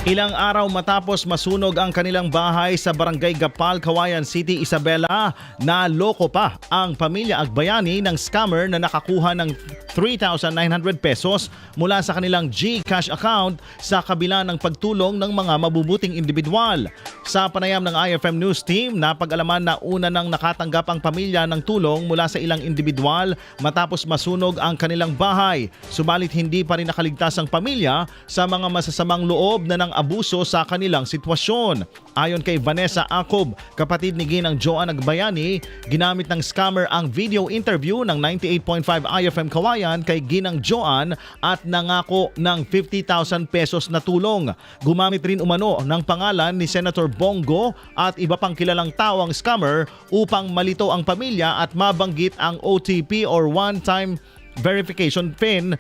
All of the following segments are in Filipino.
Ilang araw matapos masunog ang kanilang bahay sa Barangay Gapal, Cauayan City, Isabela, naloko pa ang pamilya Agbayani ng scammer na nakakuha ng 3,900 pesos mula sa kanilang GCash account sa kabila ng pagtulong ng mga mabubuting individual. Sa panayam ng IFM News Team, napag-alaman na una nang nakatanggap ang pamilya ng tulong mula sa ilang individual matapos masunog ang kanilang bahay. Subalit hindi pa rin nakaligtas ang pamilya sa mga masasamang loob na ng abuso sa kanilang sitwasyon. Ayon kay Vanessa Acob, kapatid ni Ginang Joan Agbayani, ginamit ng scammer ang video interview ng 98.5 IFM Cauayan kay Ginang Joan at nangako ng 50,000 pesos na tulong. Gumamit rin umano ng pangalan ni Senator Bongo at iba pang kilalang tawang scammer upang malito ang pamilya at mabanggit ang OTP or one-time verification PIN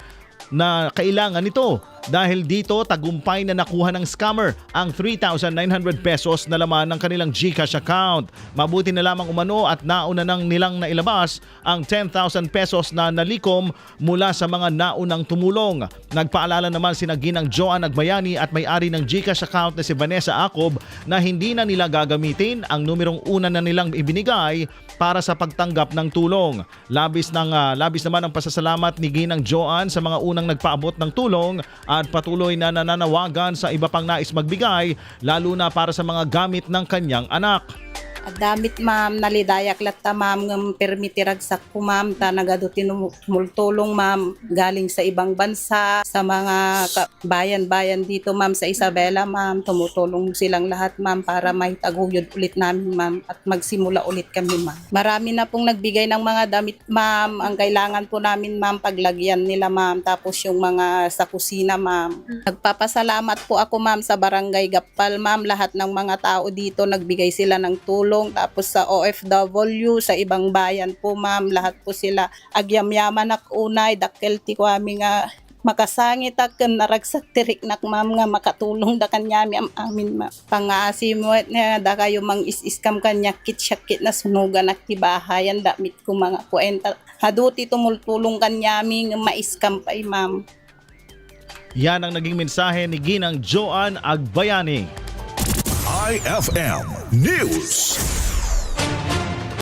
na kailangan nito. Dahil dito, tagumpay na nakuha ng scammer ang 3,900 pesos na laman ng kanilang GCash account. Mabuti na lamang umano at nauna nang nilang nailabas ang 10,000 pesos na nalikom mula sa mga naunang tumulong. Nagpaalala naman sina Ginang Joan Agbayani at may-ari ng GCash account na si Vanessa Acob na hindi na nila gagamitin ang numerong una na nilang ibinigay para sa pagtanggap ng tulong. Labis naman ang pasasalamat ni Ginang Joan sa mga unang nagpaabot ng tulong at patuloy na nananawagan sa iba pang nais magbigay, lalo na para sa mga gamit ng kanyang anak. Damit ma'am, nalidayak latta ma'am, ng permitiragsak ko ma'am, ta nagadutin multulong ma'am, galing sa ibang bansa, sa mga bayan-bayan dito ma'am sa Isabela ma'am, tumutulong silang lahat ma'am para mahitaguyod ulit namin ma'am at magsimula ulit kami ma'am. Marami na pong nagbigay ng mga damit ma'am, ang kailangan po namin ma'am, paglagyan nila ma'am, tapos yung mga sa kusina ma'am. Nagpapasalamat po ako ma'am sa Barangay Gapal ma'am, lahat ng mga tao dito nagbigay sila ng tulong. Tapos sa OFW, sa ibang bayan po ma'am, lahat po sila agyamyaman ak unay, dakkel ti ko amin nga makasangit ak naragsak tirik nak ma'am nga makatulong da kanyami am amin ma'am. Pangasimot na da kayo mang is-iskam kanya kit-syakit na sunugan ak ti bahayan damit ko mga kuenta. Haduti tumultulong kanyami nga maiskam pa ma'am. Yan ang naging mensahe ni Ginang Joan Agbayani. IFM News.